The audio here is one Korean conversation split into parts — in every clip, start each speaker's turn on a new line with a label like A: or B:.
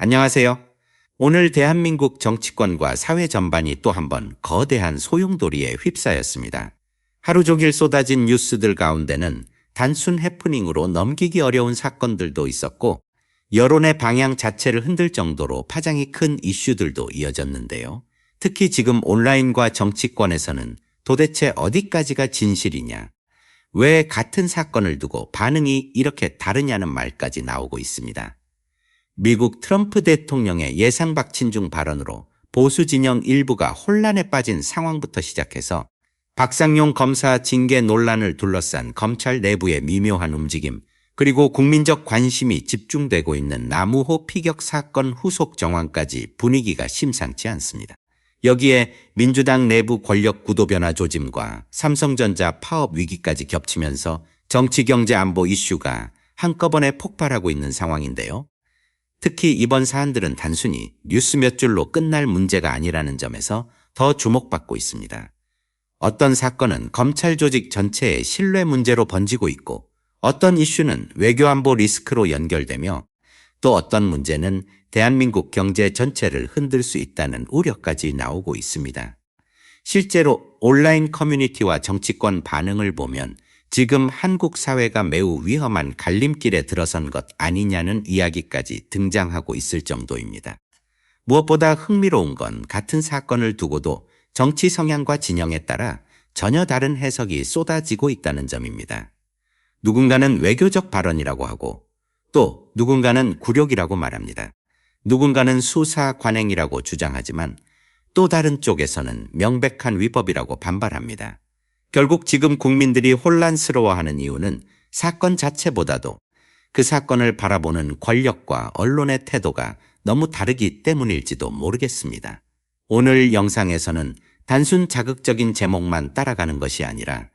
A: 안녕하세요. 오늘 대한민국 정치권과 사회 전반이 또 한 번 거대한 소용돌이에 휩싸였습니다. 하루 종일 쏟아진 뉴스들 가운데는 단순 해프닝으로 넘기기 어려운 사건들도 있었고, 여론의 방향 자체를 흔들 정도로 파장이 큰 이슈들도 이어졌는데요. 특히 지금 온라인과 정치권에서는 도대체 어디까지가 진실이냐, 왜 같은 사건을 두고 반응이 이렇게 다르냐는 말까지 나오고 있습니다. 미국 트럼프 대통령의 예상 박친중 발언으로 보수 진영 일부가 혼란에 빠진 상황부터 시작해서 박상용 검사 징계 논란을 둘러싼 검찰 내부의 미묘한 움직임, 그리고 국민적 관심이 집중되고 있는 남우호 피격 사건 후속 정황까지 분위기가 심상치 않습니다. 여기에 민주당 내부 권력 구도 변화 조짐과 삼성전자 파업 위기까지 겹치면서 정치, 경제, 안보 이슈가 한꺼번에 폭발하고 있는 상황인데요. 특히 이번 사안들은 단순히 뉴스 몇 줄로 끝날 문제가 아니라는 점에서 더 주목받고 있습니다. 어떤 사건은 검찰 조직 전체의 신뢰 문제로 번지고 있고, 어떤 이슈는 외교안보 리스크로 연결되며, 또 어떤 문제는 대한민국 경제 전체를 흔들 수 있다는 우려까지 나오고 있습니다. 실제로 온라인 커뮤니티와 정치권 반응을 보면 지금 한국 사회가 매우 위험한 갈림길에 들어선 것 아니냐는 이야기까지 등장하고 있을 정도입니다. 무엇보다 흥미로운 건 같은 사건을 두고도 정치 성향과 진영에 따라 전혀 다른 해석이 쏟아지고 있다는 점입니다. 누군가는 외교적 발언이라고 하고, 또 누군가는 굴욕이라고 말합니다. 누군가는 수사 관행이라고 주장하지만 또 다른 쪽에서는 명백한 위법이라고 반발합니다. 결국 지금 국민들이 혼란스러워하는 이유는 사건 자체보다도 그 사건을 바라보는 권력과 언론의 태도가 너무 다르기 때문일지도 모르겠습니다. 오늘 영상에서는 단순 자극적인 제목만 따라가는 것이 아니라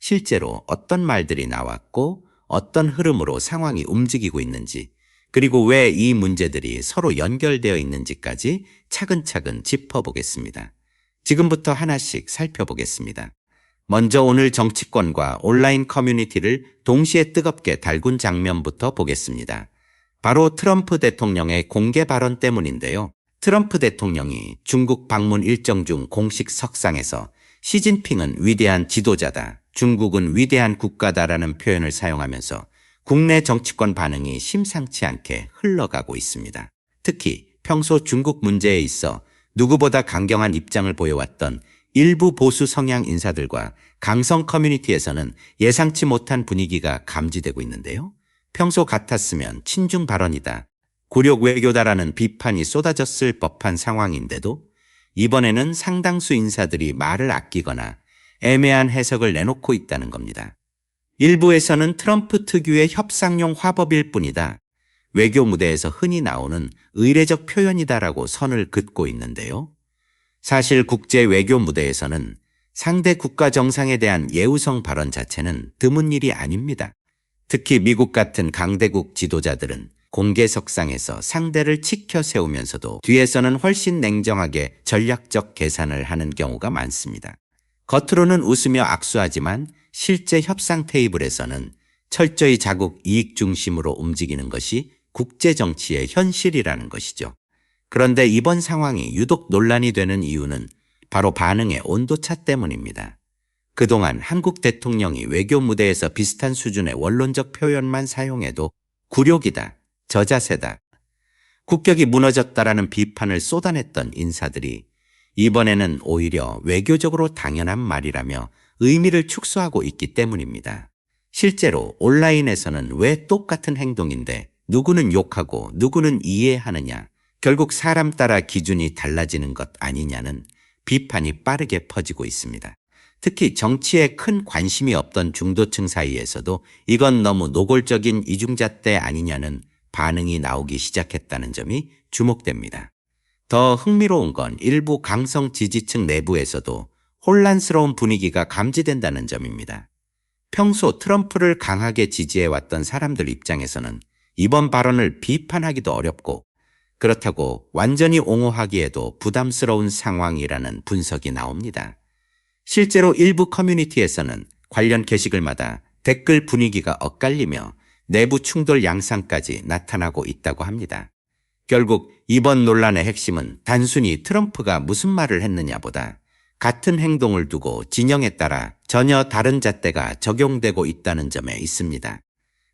A: 실제로 어떤 말들이 나왔고 어떤 흐름으로 상황이 움직이고 있는지, 그리고 왜 이 문제들이 서로 연결되어 있는지까지 차근차근 짚어보겠습니다. 지금부터 하나씩 살펴보겠습니다. 먼저 오늘 정치권과 온라인 커뮤니티를 동시에 뜨겁게 달군 장면부터 보겠습니다. 바로 트럼프 대통령의 공개 발언 때문인데요. 트럼프 대통령이 중국 방문 일정 중 공식 석상에서 시진핑은 위대한 지도자다, 중국은 위대한 국가다라는 표현을 사용하면서 국내 정치권 반응이 심상치 않게 흘러가고 있습니다. 특히 평소 중국 문제에 있어 누구보다 강경한 입장을 보여왔던 일부 보수 성향 인사들과 강성 커뮤니티에서는 예상치 못한 분위기가 감지되고 있는데요. 평소 같았으면 친중 발언이다, 굴욕 외교다라는 비판이 쏟아졌을 법한 상황인데도 이번에는 상당수 인사들이 말을 아끼거나 애매한 해석을 내놓고 있다는 겁니다. 일부에서는 트럼프 특유의 협상용 화법일 뿐이다, 외교 무대에서 흔히 나오는 의례적 표현이다라고 선을 긋고 있는데요. 사실 국제 외교 무대에서는 상대 국가 정상에 대한 예우성 발언 자체는 드문 일이 아닙니다. 특히 미국 같은 강대국 지도자들은 공개석상에서 상대를 치켜 세우면서도 뒤에서는 훨씬 냉정하게 전략적 계산을 하는 경우가 많습니다. 겉으로는 웃으며 악수하지만 실제 협상 테이블에서는 철저히 자국 이익 중심으로 움직이는 것이 국제정치의 현실이라는 것이죠. 그런데 이번 상황이 유독 논란이 되는 이유는 바로 반응의 온도차 때문입니다. 그동안 한국 대통령이 외교 무대에서 비슷한 수준의 원론적 표현만 사용해도 굴욕이다, 저자세다, 국격이 무너졌다라는 비판을 쏟아냈던 인사들이 이번에는 오히려 외교적으로 당연한 말이라며 의미를 축소하고 있기 때문입니다. 실제로 온라인에서는 왜 똑같은 행동인데 누구는 욕하고 누구는 이해하느냐, 결국 사람 따라 기준이 달라지는 것 아니냐는 비판이 빠르게 퍼지고 있습니다. 특히 정치에 큰 관심이 없던 중도층 사이에서도 이건 너무 노골적인 이중잣대 아니냐는 반응이 나오기 시작했다는 점이 주목됩니다. 더 흥미로운 건 일부 강성 지지층 내부에서도 혼란스러운 분위기가 감지된다는 점입니다. 평소 트럼프를 강하게 지지해왔던 사람들 입장에서는 이번 발언을 비판하기도 어렵고, 그렇다고 완전히 옹호하기에도 부담스러운 상황이라는 분석이 나옵니다. 실제로 일부 커뮤니티에서는 관련 게시글마다 댓글 분위기가 엇갈리며 내부 충돌 양상까지 나타나고 있다고 합니다. 결국 이번 논란의 핵심은 단순히 트럼프가 무슨 말을 했느냐보다 같은 행동을 두고 진영에 따라 전혀 다른 잣대가 적용되고 있다는 점에 있습니다.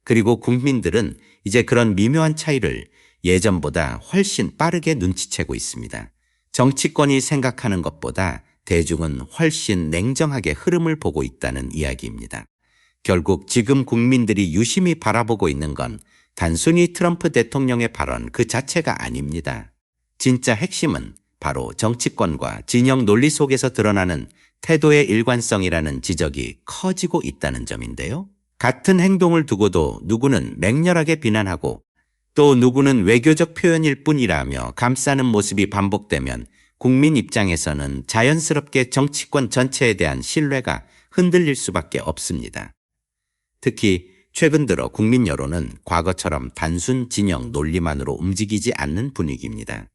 A: 그리고 국민들은 이제 그런 미묘한 차이를 예전보다 훨씬 빠르게 눈치채고 있습니다. 정치권이 생각하는 것보다 대중은 훨씬 냉정하게 흐름을 보고 있다는 이야기입니다. 결국 지금 국민들이 유심히 바라보고 있는 건 단순히 트럼프 대통령의 발언 그 자체가 아닙니다. 진짜 핵심은 바로 정치권과 진영 논리 속에서 드러나는 태도의 일관성이라는 지적이 커지고 있다는 점인데요. 같은 행동을 두고도 누구는 맹렬하게 비난하고 또 누구는 외교적 표현일 뿐이라며 감싸는 모습이 반복되면 국민 입장에서는 자연스럽게 정치권 전체에 대한 신뢰가 흔들릴 수밖에 없습니다. 특히 최근 들어 국민 여론은 과거처럼 단순 진영 논리만으로 움직이지 않는 분위기입니다.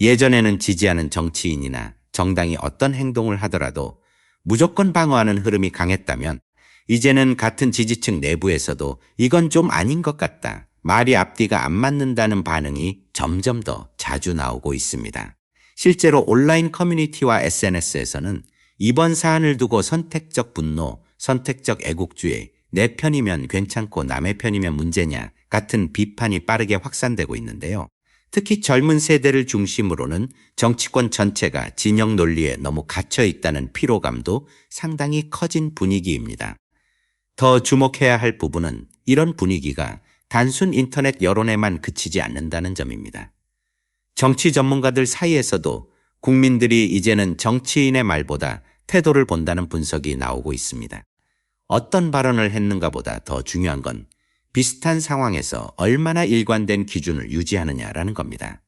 A: 예전에는 지지하는 정치인이나 정당이 어떤 행동을 하더라도 무조건 방어하는 흐름이 강했다면 이제는 같은 지지층 내부에서도 이건 좀 아닌 것 같다, 말이 앞뒤가 안 맞는다는 반응이 점점 더 자주 나오고 있습니다. 실제로 온라인 커뮤니티와 SNS에서는 이번 사안을 두고 선택적 분노, 선택적 애국주의, 내 편이면 괜찮고 남의 편이면 문제냐 같은 비판이 빠르게 확산되고 있는데요. 특히 젊은 세대를 중심으로는 정치권 전체가 진영 논리에 너무 갇혀 있다는 피로감도 상당히 커진 분위기입니다. 더 주목해야 할 부분은 이런 분위기가 단순 인터넷 여론에만 그치지 않는다는 점입니다. 정치 전문가들 사이에서도 국민들이 이제는 정치인의 말보다 태도를 본다는 분석이 나오고 있습니다. 어떤 발언을 했는가보다 더 중요한 건 비슷한 상황에서 얼마나 일관된 기준을 유지하느냐라는 겁니다.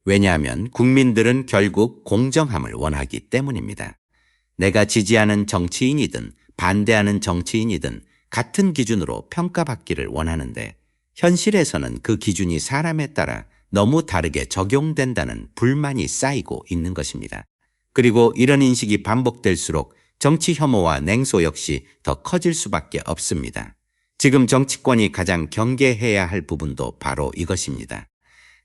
A: 왜냐하면 국민들은 결국 공정함을 원하기 때문입니다. 내가 지지하는 정치인이든 반대하는 정치인이든 같은 기준으로 평가받기를 원하는데 현실에서는 그 기준이 사람에 따라 너무 다르게 적용된다는 불만이 쌓이고 있는 것입니다. 그리고 이런 인식이 반복될수록 정치 혐오와 냉소 역시 더 커질 수밖에 없습니다. 지금 정치권이 가장 경계해야 할 부분도 바로 이것입니다.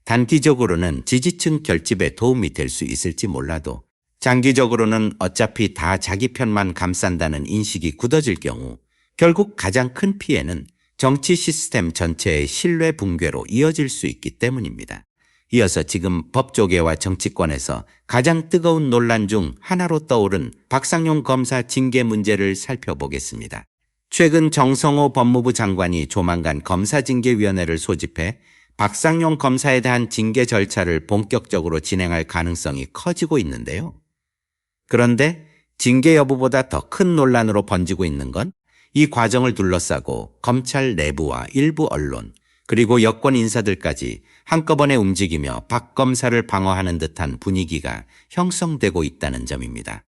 A: 단기적으로는 지지층 결집에 도움이 될 수 있을지 몰라도 장기적으로는 어차피 다 자기 편만 감싼다는 인식이 굳어질 경우 결국 가장 큰 피해는 정치 시스템 전체의 신뢰 붕괴로 이어질 수 있기 때문입니다. 이어서 지금 법조계와 정치권에서 가장 뜨거운 논란 중 하나로 떠오른 박상용 검사 징계 문제를 살펴보겠습니다. 최근 정성호 법무부 장관이 조만간 검사징계위원회를 소집해 박상용 검사에 대한 징계 절차를 본격적으로 진행할 가능성이 커지고 있는데요. 그런데 징계 여부보다 더 큰 논란으로 번지고 있는 건 이 과정을 둘러싸고 검찰 내부와 일부 언론 그리고 여권 인사들까지 한꺼번에 움직이며 박 검사를 방어하는 듯한 분위기가 형성되고 있다는 점입니다.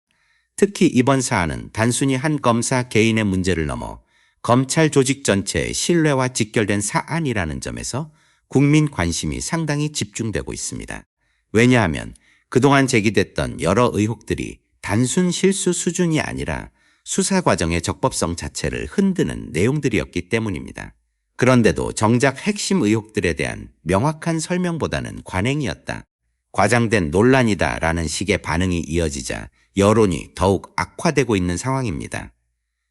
A: 특히 이번 사안은 단순히 한 검사 개인의 문제를 넘어 검찰 조직 전체의 신뢰와 직결된 사안이라는 점에서 국민 관심이 상당히 집중되고 있습니다. 왜냐하면 그동안 제기됐던 여러 의혹들이 단순 실수 수준이 아니라 수사 과정의 적법성 자체를 흔드는 내용들이었기 때문입니다. 그런데도 정작 핵심 의혹들에 대한 명확한 설명보다는 관행이었다, 과장된 논란이다 라는 식의 반응이 이어지자 여론이 더욱 악화되고 있는 상황입니다.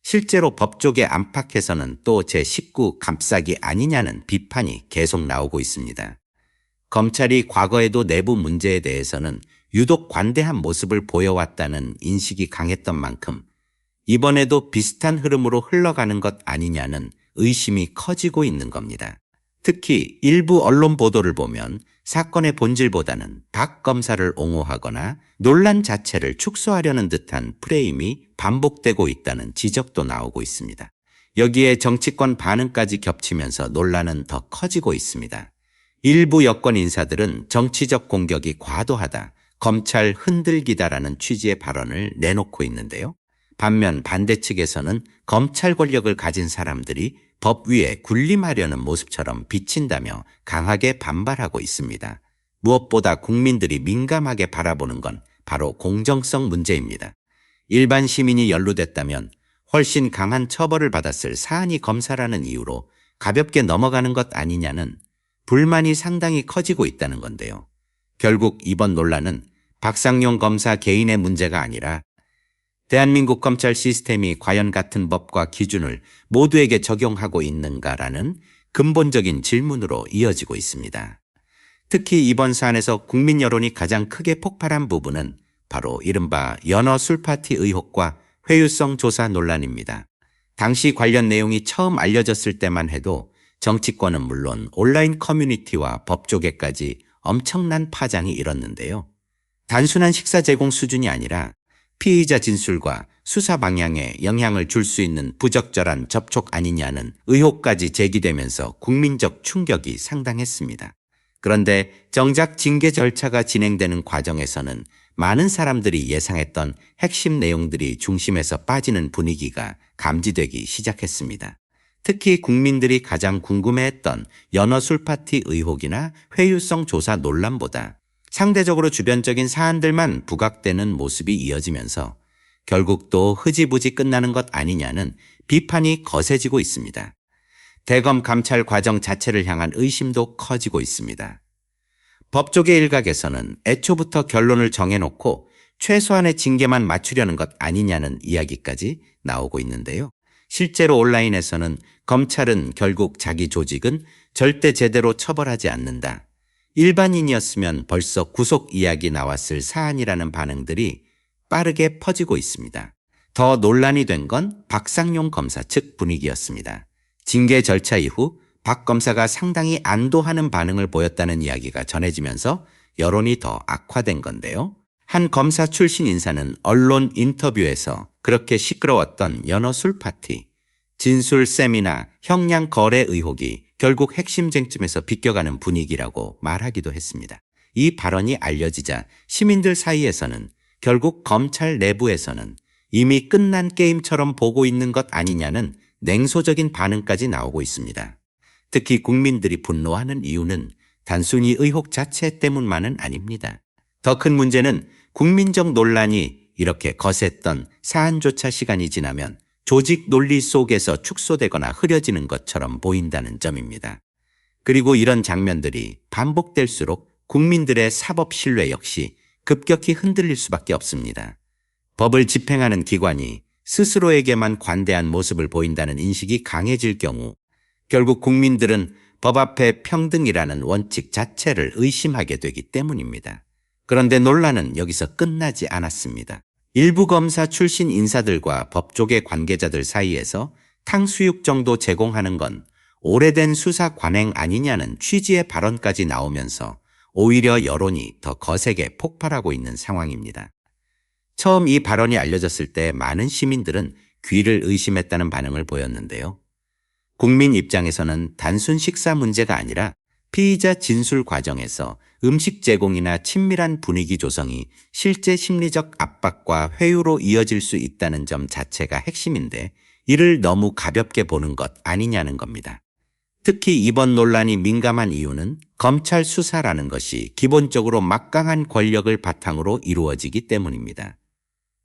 A: 실제로 법조계 안팎에서는 또 제19 감싸기 아니냐는 비판이 계속 나오고 있습니다. 검찰이 과거에도 내부 문제에 대해서는 유독 관대한 모습을 보여왔다는 인식이 강했던 만큼 이번에도 비슷한 흐름으로 흘러가는 것 아니냐는 의심이 커지고 있는 겁니다. 특히 일부 언론 보도를 보면 사건의 본질보다는 박 검사를 옹호하거나 논란 자체를 축소하려는 듯한 프레임이 반복되고 있다는 지적도 나오고 있습니다. 여기에 정치권 반응까지 겹치면서 논란은 더 커지고 있습니다. 일부 여권 인사들은 정치적 공격이 과도하다, 검찰 흔들기다라는 취지의 발언을 내놓고 있는데요. 반면 반대 측에서는 검찰 권력을 가진 사람들이 법 위에 군림하려는 모습처럼 비친다며 강하게 반발하고 있습니다. 무엇보다 국민들이 민감하게 바라보는 건 바로 공정성 문제입니다. 일반 시민이 연루됐다면 훨씬 강한 처벌을 받았을 사안이 검사라는 이유로 가볍게 넘어가는 것 아니냐는 불만이 상당히 커지고 있다는 건데요. 결국 이번 논란은 박상용 검사 개인의 문제가 아니라 대한민국 검찰 시스템이 과연 같은 법과 기준을 모두에게 적용하고 있는가라는 근본적인 질문으로 이어지고 있습니다. 특히 이번 사안에서 국민 여론이 가장 크게 폭발한 부분은 바로 이른바 연어 술파티 의혹과 회유성 조사 논란입니다. 당시 관련 내용이 처음 알려졌을 때만 해도 정치권은 물론 온라인 커뮤니티와 법조계까지 엄청난 파장이 일었는데요. 단순한 식사 제공 수준이 아니라 피의자 진술과 수사 방향에 영향을 줄 수 있는 부적절한 접촉 아니냐는 의혹까지 제기되면서 국민적 충격이 상당했습니다. 그런데 정작 징계 절차가 진행되는 과정에서는 많은 사람들이 예상했던 핵심 내용들이 중심에서 빠지는 분위기가 감지되기 시작했습니다. 특히 국민들이 가장 궁금해했던 연어 술파티 의혹이나 회유성 조사 논란보다 상대적으로 주변적인 사안들만 부각되는 모습이 이어지면서 결국 또 흐지부지 끝나는 것 아니냐는 비판이 거세지고 있습니다. 대검 감찰 과정 자체를 향한 의심도 커지고 있습니다. 법조계 일각에서는 애초부터 결론을 정해놓고 최소한의 징계만 맞추려는 것 아니냐는 이야기까지 나오고 있는데요. 실제로 온라인에서는 검찰은 결국 자기 조직은 절대 제대로 처벌하지 않는다. 일반인이었으면 벌써 구속 이야기 나왔을 사안이라는 반응들이 빠르게 퍼지고 있습니다. 더 논란이 된 건 박상용 검사 측 분위기였습니다. 징계 절차 이후 박 검사가 상당히 안도하는 반응을 보였다는 이야기가 전해지면서 여론이 더 악화된 건데요. 한 검사 출신 인사는 언론 인터뷰에서 그렇게 시끄러웠던 연어 술 파티, 진술 세미나, 형량 거래 의혹이 결국 핵심 쟁점에서 비껴가는 분위기라고 말하기도 했습니다. 이 발언이 알려지자 시민들 사이에서는 결국 검찰 내부에서는 이미 끝난 게임처럼 보고 있는 것 아니냐는 냉소적인 반응까지 나오고 있습니다. 특히 국민들이 분노하는 이유는 단순히 의혹 자체 때문만은 아닙니다. 더 큰 문제는 국민적 논란이 이렇게 거셌던 사안조차 시간이 지나면 조직 논리 속에서 축소되거나 흐려지는 것처럼 보인다는 점입니다. 그리고 이런 장면들이 반복될수록 국민들의 사법 신뢰 역시 급격히 흔들릴 수밖에 없습니다. 법을 집행하는 기관이 스스로에게만 관대한 모습을 보인다는 인식이 강해질 경우 결국 국민들은 법 앞에 평등이라는 원칙 자체를 의심하게 되기 때문입니다. 그런데 논란은 여기서 끝나지 않았습니다. 일부 검사 출신 인사들과 법조계 관계자들 사이에서 탕수육 정도 제공하는 건 오래된 수사 관행 아니냐는 취지의 발언까지 나오면서 오히려 여론이 더 거세게 폭발하고 있는 상황입니다. 처음 이 발언이 알려졌을 때 많은 시민들은 귀를 의심했다는 반응을 보였는데요. 국민 입장에서는 단순 식사 문제가 아니라 피의자 진술 과정에서 음식 제공이나 친밀한 분위기 조성이 실제 심리적 압박과 회유로 이어질 수 있다는 점 자체가 핵심인데 이를 너무 가볍게 보는 것 아니냐는 겁니다. 특히 이번 논란이 민감한 이유는 검찰 수사라는 것이 기본적으로 막강한 권력을 바탕으로 이루어지기 때문입니다.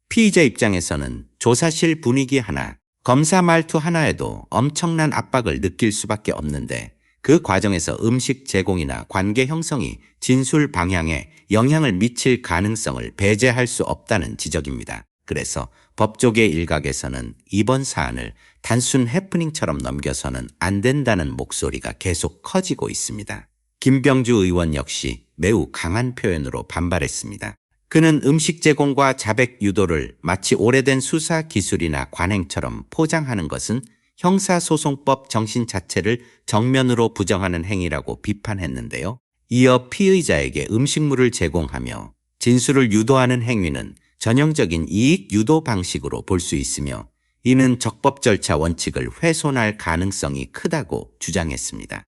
A: 피의자 입장에서는 조사실 분위기 하나, 검사 말투 하나에도 엄청난 압박을 느낄 수밖에 없는데 그 과정에서 음식 제공이나 관계 형성이 진술 방향에 영향을 미칠 가능성을 배제할 수 없다는 지적입니다. 그래서 법조계 일각에서는 이번 사안을 단순 해프닝처럼 넘겨서는 안 된다는 목소리가 계속 커지고 있습니다. 김병주 의원 역시 매우 강한 표현으로 반발했습니다. 그는 음식 제공과 자백 유도를 마치 오래된 수사 기술이나 관행처럼 포장하는 것은 형사소송법 정신 자체를 정면으로 부정하는 행위라고 비판했는데요. 이어 피의자에게 음식물을 제공하며 진술을 유도하는 행위는 전형적인 이익 유도 방식으로 볼 수 있으며 이는 적법 절차 원칙을 훼손할 가능성이 크다고 주장했습니다.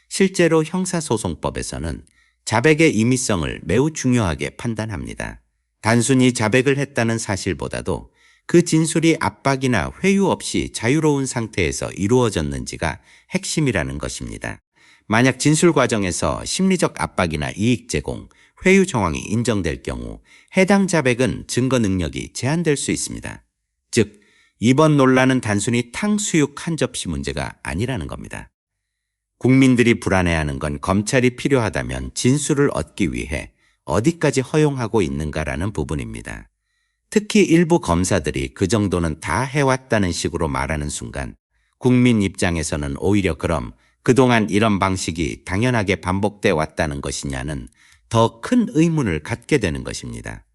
A: 실제로 형사소송법에서는 자백의 임의성을 매우 중요하게 판단합니다. 단순히 자백을 했다는 사실보다도 그 진술이 압박이나 회유 없이 자유로운 상태에서 이루어졌는지가 핵심이라는 것입니다. 만약 진술 과정에서 심리적 압박이나 이익 제공, 회유 정황이 인정될 경우 해당 자백은 증거 능력이 제한될 수 있습니다. 즉, 이번 논란은 단순히 탕수육 한 접시 문제가 아니라는 겁니다. 국민들이 불안해하는 건 검찰이 필요하다면 진술을 얻기 위해 어디까지 허용하고 있는가라는 부분입니다. 특히 일부 검사들이 그 정도는 다 해왔다는 식으로 말하는 순간 국민 입장에서는 오히려 그럼 그동안 이런 방식이 당연하게 반복돼 왔다는 것이냐는 더 큰 의문을 갖게 되는 것입니다.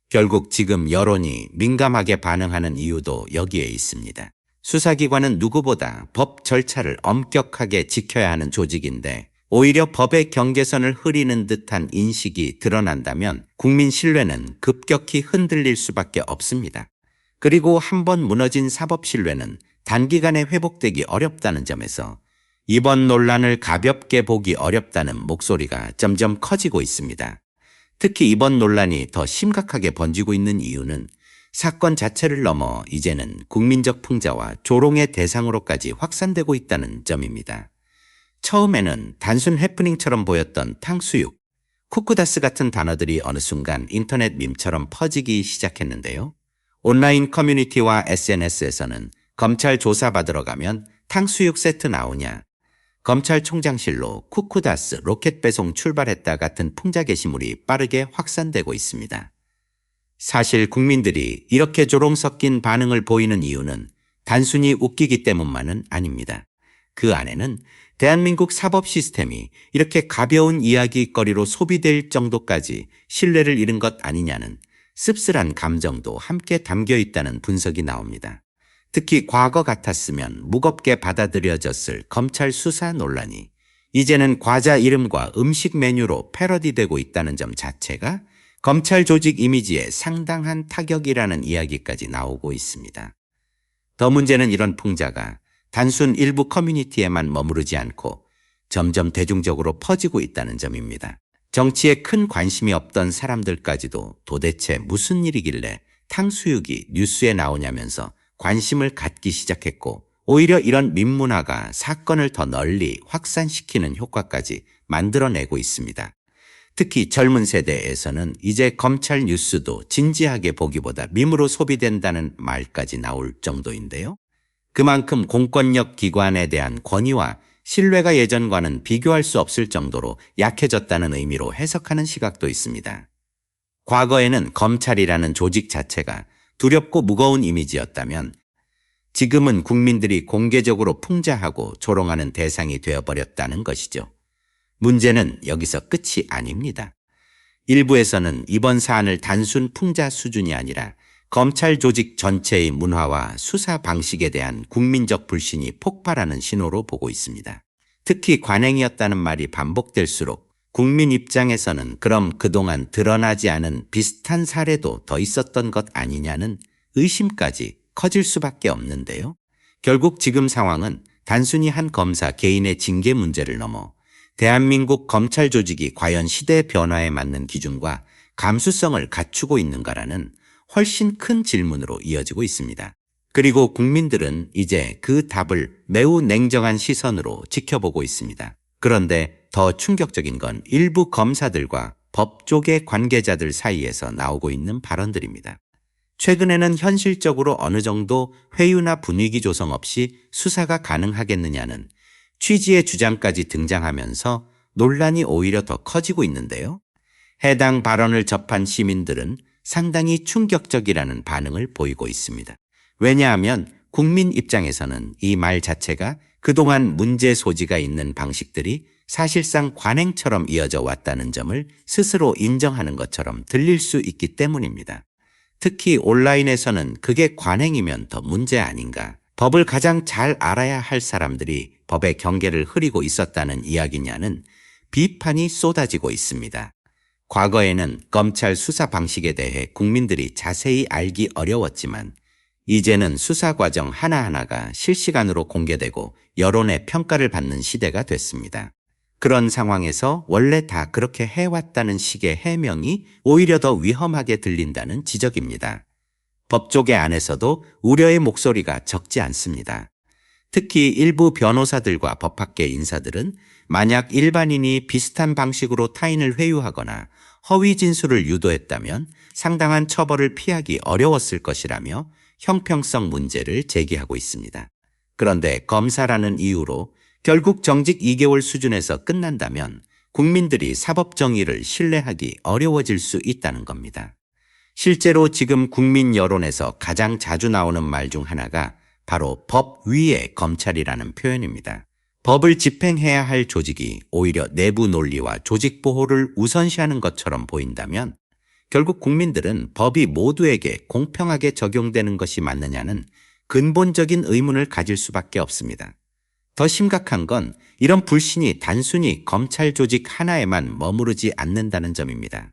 A: 결국 지금 여론이 민감하게 반응하는 이유도 여기에 있습니다. 수사기관은 누구보다 법 절차를 엄격하게 지켜야 하는 조직인데 오히려 법의 경계선을 흐리는 듯한 인식이 드러난다면 국민 신뢰는 급격히 흔들릴 수밖에 없습니다. 그리고 한번 무너진 사법 신뢰는 단기간에 회복되기 어렵다는 점에서 이번 논란을 가볍게 보기 어렵다는 목소리가 점점 커지고 있습니다. 특히 이번 논란이 더 심각하게 번지고 있는 이유는 사건 자체를 넘어 이제는 국민적 풍자와 조롱의 대상으로까지 확산되고 있다는 점입니다. 처음에는 단순 해프닝처럼 보였던 탕수육, 쿠쿠다스 같은 단어들이 어느 순간 인터넷 밈처럼 퍼지기 시작했는데요. 온라인 커뮤니티와 SNS에서는 검찰 조사받으러 가면 탕수육 세트 나오냐, 검찰총장실로 쿠쿠다스 로켓 배송 출발했다 같은 풍자 게시물이 빠르게 확산되고 있습니다. 사실 국민들이 이렇게 조롱 섞인 반응을 보이는 이유는 단순히 웃기기 때문만은 아닙니다. 그 안에는 대한민국 사법 시스템이 이렇게 가벼운 이야기거리로 소비될 정도까지 신뢰를 잃은 것 아니냐는 씁쓸한 감정도 함께 담겨 있다는 분석이 나옵니다. 특히 과거 같았으면 무겁게 받아들여졌을 검찰 수사 논란이 이제는 과자 이름과 음식 메뉴로 패러디되고 있다는 점 자체가 검찰 조직 이미지에 상당한 타격이라는 이야기까지 나오고 있습니다. 더 문제는 이런 풍자가 단순 일부 커뮤니티에만 머무르지 않고 점점 대중적으로 퍼지고 있다는 점입니다. 정치에 큰 관심이 없던 사람들까지도 도대체 무슨 일이길래 탕수육이 뉴스에 나오냐면서 관심을 갖기 시작했고 오히려 이런 밈문화가 사건을 더 널리 확산시키는 효과까지 만들어내고 있습니다. 특히 젊은 세대에서는 이제 검찰 뉴스도 진지하게 보기보다 밈으로 소비된다는 말까지 나올 정도인데요. 그만큼 공권력 기관에 대한 권위와 신뢰가 예전과는 비교할 수 없을 정도로 약해졌다는 의미로 해석하는 시각도 있습니다. 과거에는 검찰이라는 조직 자체가 두렵고 무거운 이미지였다면 지금은 국민들이 공개적으로 풍자하고 조롱하는 대상이 되어버렸다는 것이죠. 문제는 여기서 끝이 아닙니다. 일부에서는 이번 사안을 단순 풍자 수준이 아니라 검찰 조직 전체의 문화와 수사 방식에 대한 국민적 불신이 폭발하는 신호로 보고 있습니다. 특히 관행이었다는 말이 반복될수록 국민 입장에서는 그럼 그동안 드러나지 않은 비슷한 사례도 더 있었던 것 아니냐는 의심까지 커질 수밖에 없는데요. 결국 지금 상황은 단순히 한 검사 개인의 징계 문제를 넘어 대한민국 검찰 조직이 과연 시대 변화에 맞는 기준과 감수성을 갖추고 있는가라는 훨씬 큰 질문으로 이어지고 있습니다. 그리고 국민들은 이제 그 답을 매우 냉정한 시선으로 지켜보고 있습니다. 그런데 더 충격적인 건 일부 검사들과 법 쪽의 관계자들 사이에서 나오고 있는 발언들입니다. 최근에는 현실적으로 어느 정도 회유나 분위기 조성 없이 수사가 가능하겠느냐는 취지의 주장까지 등장하면서 논란이 오히려 더 커지고 있는데요. 해당 발언을 접한 시민들은 상당히 충격적이라는 반응을 보이고 있습니다. 왜냐하면 국민 입장에서는 이 말 자체가 그동안 문제 소지가 있는 방식들이 사실상 관행처럼 이어져 왔다는 점을 스스로 인정하는 것처럼 들릴 수 있기 때문입니다. 특히 온라인에서는 그게 관행이면 더 문제 아닌가, 법을 가장 잘 알아야 할 사람들이 법의 경계를 흐리고 있었다는 이야기냐는 비판이 쏟아지고 있습니다. 과거에는 검찰 수사 방식에 대해 국민들이 자세히 알기 어려웠지만 이제는 수사 과정 하나하나가 실시간으로 공개되고 여론의 평가를 받는 시대가 됐습니다. 그런 상황에서 원래 다 그렇게 해왔다는 식의 해명이 오히려 더 위험하게 들린다는 지적입니다. 법조계 안에서도 우려의 목소리가 적지 않습니다. 특히 일부 변호사들과 법학계 인사들은 만약 일반인이 비슷한 방식으로 타인을 회유하거나 허위 진술을 유도했다면 상당한 처벌을 피하기 어려웠을 것이라며 형평성 문제를 제기하고 있습니다. 그런데 검사라는 이유로 결국 정직 2개월 수준에서 끝난다면 국민들이 사법정의를 신뢰하기 어려워질 수 있다는 겁니다. 실제로 지금 국민 여론에서 가장 자주 나오는 말 중 하나가 바로 법 위의 검찰이라는 표현입니다. 법을 집행해야 할 조직이 오히려 내부 논리와 조직 보호를 우선시하는 것처럼 보인다면 결국 국민들은 법이 모두에게 공평하게 적용되는 것이 맞느냐는 근본적인 의문을 가질 수밖에 없습니다. 더 심각한 건 이런 불신이 단순히 검찰 조직 하나에만 머무르지 않는다는 점입니다.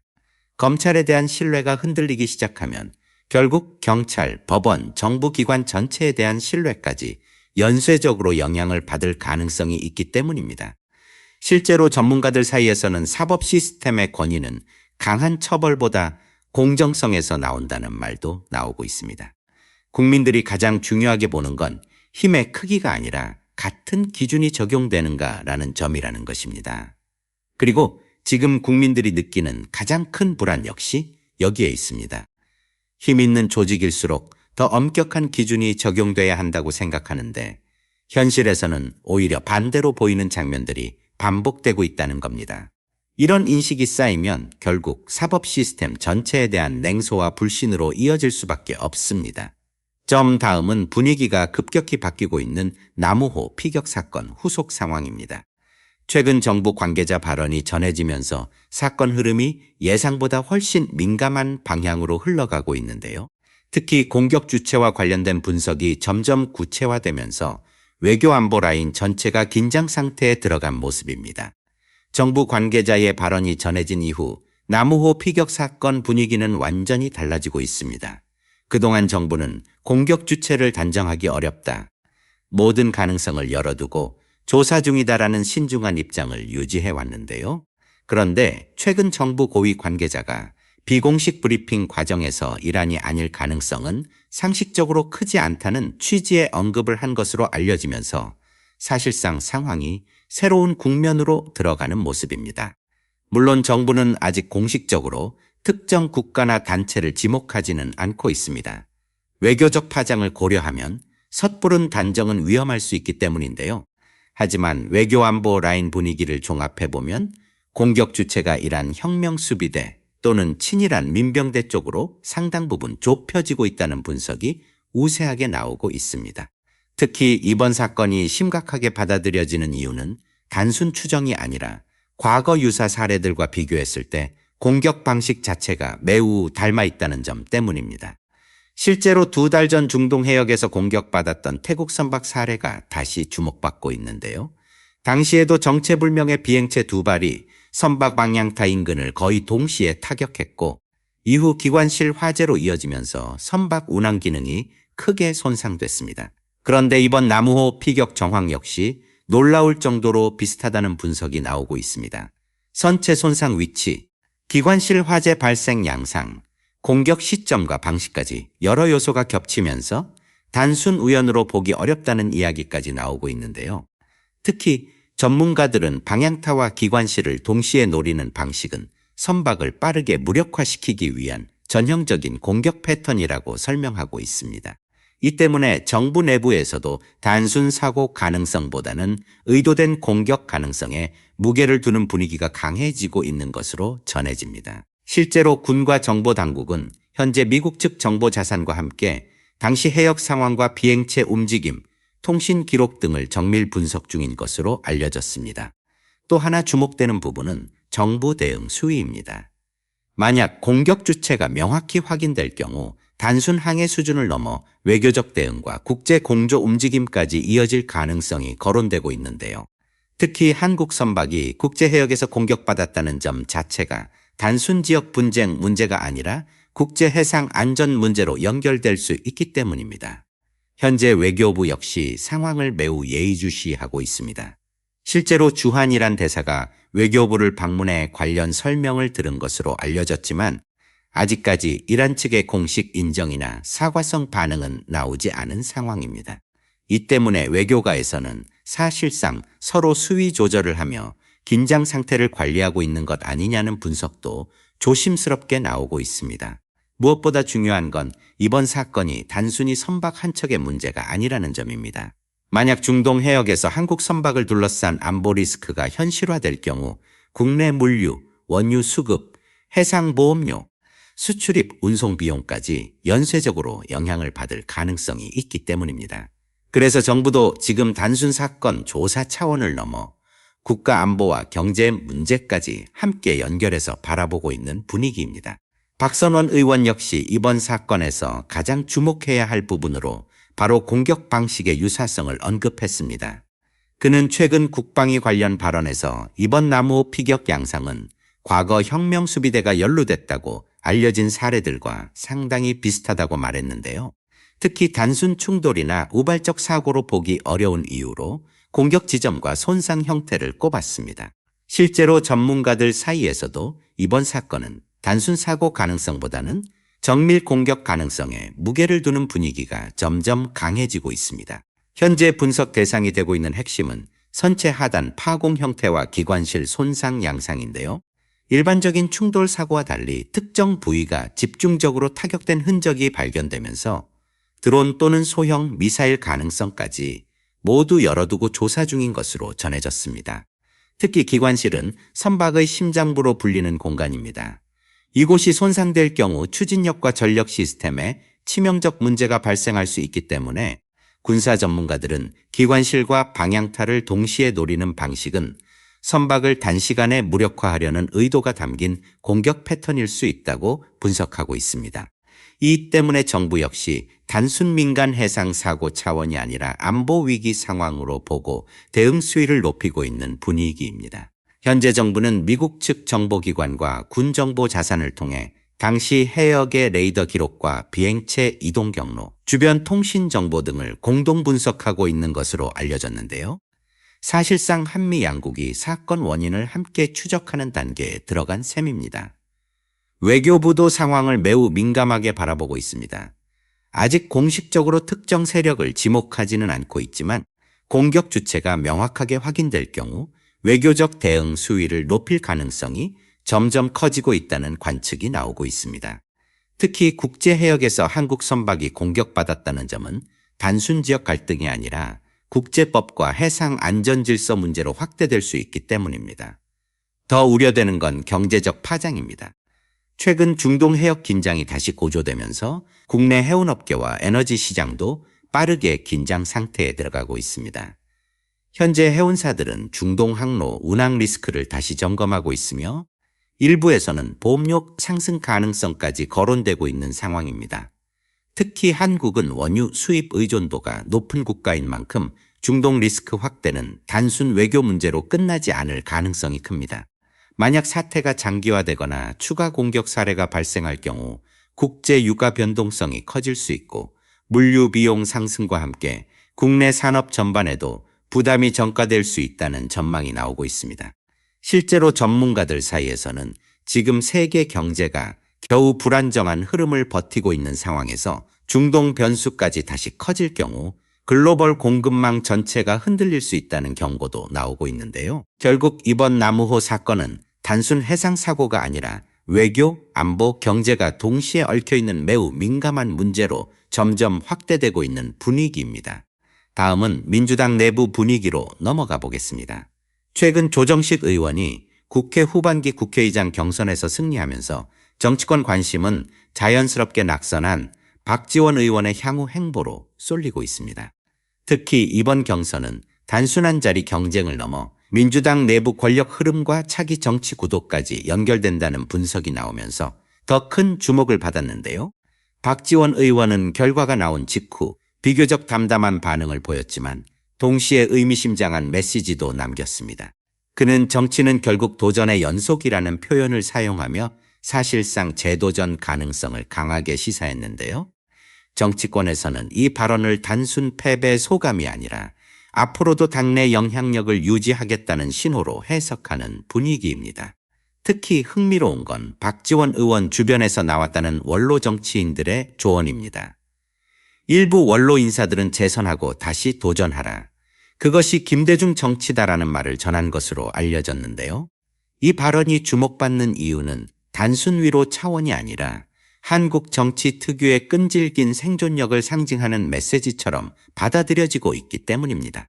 A: 검찰에 대한 신뢰가 흔들리기 시작하면 결국 경찰, 법원, 정부기관 전체에 대한 신뢰까지 연쇄적으로 영향을 받을 가능성이 있기 때문입니다. 실제로 전문가들 사이에서는 사법 시스템의 권위는 강한 처벌보다 공정성에서 나온다는 말도 나오고 있습니다. 국민들이 가장 중요하게 보는 건 힘의 크기가 아니라 같은 기준이 적용되는가라는 점이라는 것입니다. 그리고 지금 국민들이 느끼는 가장 큰 불안 역시 여기에 있습니다. 힘 있는 조직일수록 더 엄격한 기준이 적용돼야 한다고 생각하는데 현실에서는 오히려 반대로 보이는 장면들이 반복되고 있다는 겁니다. 이런 인식이 쌓이면 결국 사법 시스템 전체에 대한 냉소와 불신으로 이어질 수밖에 없습니다. 다음은 분위기가 급격히 바뀌고 있는 남우호 피격 사건 후속 상황입니다. 최근 정부 관계자 발언이 전해지면서 사건 흐름이 예상보다 훨씬 민감한 방향으로 흘러가고 있는데요. 특히 공격 주체와 관련된 분석이 점점 구체화되면서 외교안보 라인 전체가 긴장 상태에 들어간 모습입니다. 정부 관계자의 발언이 전해진 이후 남우호 피격 사건 분위기는 완전히 달라지고 있습니다. 그동안 정부는 공격 주체를 단정하기 어렵다, 모든 가능성을 열어두고 조사 중이다라는 신중한 입장을 유지해 왔는데요. 그런데 최근 정부 고위 관계자가 비공식 브리핑 과정에서 일환이 아닐 가능성은 상식적으로 크지 않다는 취지의 언급을 한 것으로 알려지면서 사실상 상황이 새로운 국면으로 들어가는 모습입니다. 물론 정부는 아직 공식적으로 특정 국가나 단체를 지목하지는 않고 있습니다. 외교적 파장을 고려하면 섣부른 단정은 위험할 수 있기 때문인데요. 하지만 외교안보 라인 분위기를 종합해보면 공격 주체가 이란 혁명수비대 또는 친일한 민병대 쪽으로 상당 부분 좁혀지고 있다는 분석이 우세하게 나오고 있습니다. 특히 이번 사건이 심각하게 받아들여지는 이유는 단순 추정이 아니라 과거 유사 사례들과 비교했을 때 공격 방식 자체가 매우 닮아 있다는 점 때문입니다. 실제로 2달 전 중동 해역에서 공격받았던 태국 선박 사례가 다시 주목받고 있는데요. 당시에도 정체불명의 비행체 2발이 선박 방향타 인근을 거의 동시에 타격했고 이후 기관실 화재로 이어지면서 선박 운항 기능이 크게 손상됐습니다. 그런데 이번 남우호 피격 정황 역시 놀라울 정도로 비슷하다는 분석이 나오고 있습니다. 선체 손상 위치, 기관실 화재 발생 양상, 공격 시점과 방식까지 여러 요소가 겹치면서 단순 우연으로 보기 어렵다는 이야기까지 나오고 있는데요. 특히 전문가들은 방향타와 기관실을 동시에 노리는 방식은 선박을 빠르게 무력화시키기 위한 전형적인 공격 패턴이라고 설명하고 있습니다. 이 때문에 정부 내부에서도 단순 사고 가능성보다는 의도된 공격 가능성에 무게를 두는 분위기가 강해지고 있는 것으로 전해집니다. 실제로 군과 정보당국은 현재 미국 측 정보 자산과 함께 당시 해역 상황과 비행체 움직임, 통신 기록 등을 정밀 분석 중인 것으로 알려졌습니다. 또 하나 주목되는 부분은 정부 대응 수위입니다. 만약 공격 주체가 명확히 확인될 경우 단순 항해 수준을 넘어 외교적 대응과 국제 공조 움직임까지 이어질 가능성이 거론되고 있는데요. 특히 한국 선박이 국제 해역에서 공격받았다는 점 자체가 단순 지역 분쟁 문제가 아니라 국제 해상 안전 문제로 연결될 수 있기 때문입니다. 현재 외교부 역시 상황을 매우 예의주시하고 있습니다. 실제로 주한이란 대사가 외교부를 방문해 관련 설명을 들은 것으로 알려졌지만 아직까지 이란 측의 공식 인정이나 사과성 반응은 나오지 않은 상황입니다. 이 때문에 외교가에서는 사실상 서로 수위 조절을 하며 긴장 상태를 관리하고 있는 것 아니냐는 분석도 조심스럽게 나오고 있습니다. 무엇보다 중요한 건 이번 사건이 단순히 선박 한 척의 문제가 아니라는 점입니다. 만약 중동 해역에서 한국 선박을 둘러싼 안보 리스크가 현실화될 경우 국내 물류, 원유 수급, 해상보험료, 수출입 운송 비용까지 연쇄적으로 영향을 받을 가능성이 있기 때문입니다. 그래서 정부도 지금 단순 사건 조사 차원을 넘어 국가 안보와 경제 문제까지 함께 연결해서 바라보고 있는 분위기입니다. 박선원 의원 역시 이번 사건에서 가장 주목해야 할 부분으로 바로 공격 방식의 유사성을 언급했습니다. 그는 최근 국방위 관련 발언에서 이번 남우호 피격 양상은 과거 혁명수비대가 연루됐다고 알려진 사례들과 상당히 비슷하다고 말했는데요. 특히 단순 충돌이나 우발적 사고로 보기 어려운 이유로 공격 지점과 손상 형태를 꼽았습니다. 실제로 전문가들 사이에서도 이번 사건은 단순 사고 가능성보다는 정밀 공격 가능성에 무게를 두는 분위기가 점점 강해지고 있습니다. 현재 분석 대상이 되고 있는 핵심은 선체 하단 파공 형태와 기관실 손상 양상인데요. 일반적인 충돌 사고와 달리 특정 부위가 집중적으로 타격된 흔적이 발견되면서 드론 또는 소형 미사일 가능성까지 모두 열어두고 조사 중인 것으로 전해졌습니다. 특히 기관실은 선박의 심장부로 불리는 공간입니다. 이곳이 손상될 경우 추진력과 전력 시스템에 치명적 문제가 발생할 수 있기 때문에 군사 전문가들은 기관실과 방향타를 동시에 노리는 방식은 선박을 단시간에 무력화하려는 의도가 담긴 공격 패턴일 수 있다고 분석하고 있습니다. 이 때문에 정부 역시 단순 민간 해상 사고 차원이 아니라 안보 위기 상황으로 보고 대응 수위를 높이고 있는 분위기입니다. 현재 정부는 미국 측 정보기관과 군 정보 자산을 통해 당시 해역의 레이더 기록과 비행체 이동 경로, 주변 통신 정보 등을 공동 분석하고 있는 것으로 알려졌는데요. 사실상 한미 양국이 사건 원인을 함께 추적하는 단계에 들어간 셈입니다. 외교부도 상황을 매우 민감하게 바라보고 있습니다. 아직 공식적으로 특정 세력을 지목하지는 않고 있지만 공격 주체가 명확하게 확인될 경우 외교적 대응 수위를 높일 가능성이 점점 커지고 있다는 관측이 나오고 있습니다. 특히 국제 해역에서 한국 선박이 공격받았다는 점은 단순 지역 갈등이 아니라 국제법과 해상 안전 질서 문제로 확대될 수 있기 때문입니다. 더 우려되는 건 경제적 파장입니다. 최근 중동 해역 긴장이 다시 고조되면서 국내 해운업계와 에너지 시장도 빠르게 긴장 상태에 들어가고 있습니다. 현재 해운사들은 중동 항로 운항 리스크를 다시 점검하고 있으며 일부에서는 보험료 상승 가능성까지 거론되고 있는 상황입니다. 특히 한국은 원유 수입 의존도가 높은 국가인 만큼 중동 리스크 확대는 단순 외교 문제로 끝나지 않을 가능성이 큽니다. 만약 사태가 장기화되거나 추가 공격 사례가 발생할 경우 국제 유가 변동성이 커질 수 있고 물류 비용 상승과 함께 국내 산업 전반에도 부담이 전가될 수 있다는 전망이 나오고 있습니다. 실제로 전문가들 사이에서는 지금 세계 경제가 겨우 불안정한 흐름을 버티고 있는 상황에서 중동 변수까지 다시 커질 경우 글로벌 공급망 전체가 흔들릴 수 있다는 경고도 나오고 있는데요. 결국 이번 남우호 사건은 단순 해상 사고가 아니라 외교, 안보, 경제가 동시에 얽혀있는 매우 민감한 문제로 점점 확대되고 있는 분위기입니다. 다음은 민주당 내부 분위기로 넘어가 보겠습니다. 최근 조정식 의원이 국회 후반기 국회의장 경선에서 승리하면서 정치권 관심은 자연스럽게 낙선한 박지원 의원의 향후 행보로 쏠리고 있습니다. 특히 이번 경선은 단순한 자리 경쟁을 넘어 민주당 내부 권력 흐름과 차기 정치 구도까지 연결된다는 분석이 나오면서 더 큰 주목을 받았는데요. 박지원 의원은 결과가 나온 직후 비교적 담담한 반응을 보였지만 동시에 의미심장한 메시지도 남겼습니다. 그는 정치는 결국 도전의 연속이라는 표현을 사용하며 사실상 재도전 가능성을 강하게 시사했는데요. 정치권에서는 이 발언을 단순 패배 소감이 아니라 앞으로도 당내 영향력을 유지하겠다는 신호로 해석하는 분위기입니다. 특히 흥미로운 건 박지원 의원 주변에서 나왔다는 원로 정치인들의 조언입니다. 일부 원로 인사들은 재선하고 다시 도전하라. 그것이 김대중 정치다라는 말을 전한 것으로 알려졌는데요. 이 발언이 주목받는 이유는 단순 위로 차원이 아니라 한국 정치 특유의 끈질긴 생존력을 상징하는 메시지처럼 받아들여지고 있기 때문입니다.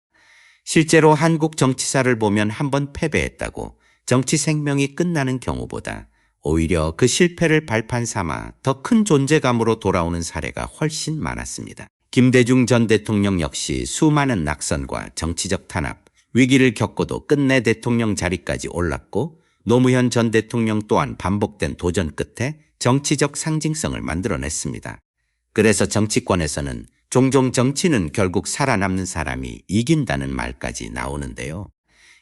A: 실제로 한국 정치사를 보면 한 번 패배했다고 정치 생명이 끝나는 경우보다 오히려 그 실패를 발판 삼아 더 큰 존재감으로 돌아오는 사례가 훨씬 많았습니다. 김대중 전 대통령 역시 수많은 낙선과 정치적 탄압, 위기를 겪고도 끝내 대통령 자리까지 올랐고 노무현 전 대통령 또한 반복된 도전 끝에 정치적 상징성을 만들어냈습니다. 그래서 정치권에서는 종종 정치는 결국 살아남는 사람이 이긴다는 말까지 나오는데요.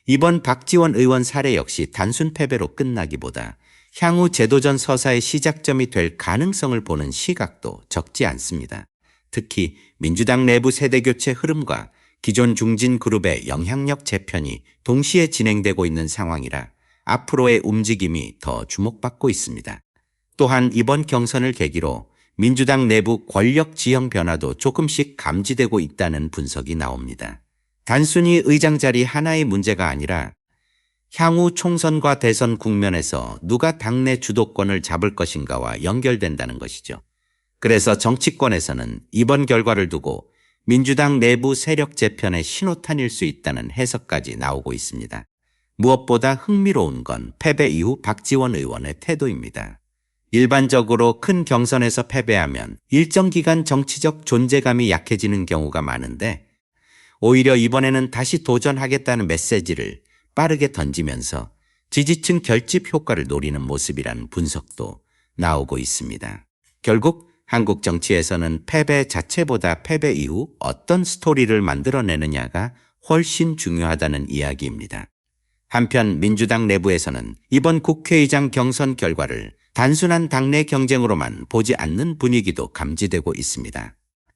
A: 이번 박지원 의원 사례 역시 단순 패배로 끝나기보다 향후 제도전 서사의 시작점이 될 가능성을 보는 시각도 적지 않습니다. 특히 민주당 내부 세대교체 흐름과 기존 중진 그룹의 영향력 재편이 동시에 진행되고 있는 상황이라 앞으로의 움직임이 더 주목받고 있습니다. 또한 이번 경선을 계기로 민주당 내부 권력 지형 변화도 조금씩 감지되고 있다는 분석이 나옵니다. 단순히 의장 자리 하나의 문제가 아니라 향후 총선과 대선 국면에서 누가 당내 주도권을 잡을 것인가와 연결된다는 것이죠. 그래서 정치권에서는 이번 결과를 두고 민주당 내부 세력 재편의 신호탄일 수 있다는 해석까지 나오고 있습니다. 무엇보다 흥미로운 건 패배 이후 박지원 의원의 태도입니다. 일반적으로 큰 경선에서 패배하면 일정 기간 정치적 존재감이 약해지는 경우가 많은데 오히려 이번에는 다시 도전하겠다는 메시지를 빠르게 던지면서 지지층 결집 효과를 노리는 모습이라는 분석도 나오고 있습니다. 결국 한국 정치에서는 패배 자체보다 패배 이후 어떤 스토리를 만들어내느냐가 훨씬 중요하다는 이야기입니다. 한편 민주당 내부에서는 이번 국회의장 경선 결과를 단순한 당내 경쟁으로만 보지 않는 분위기도 감지되고 있습니다.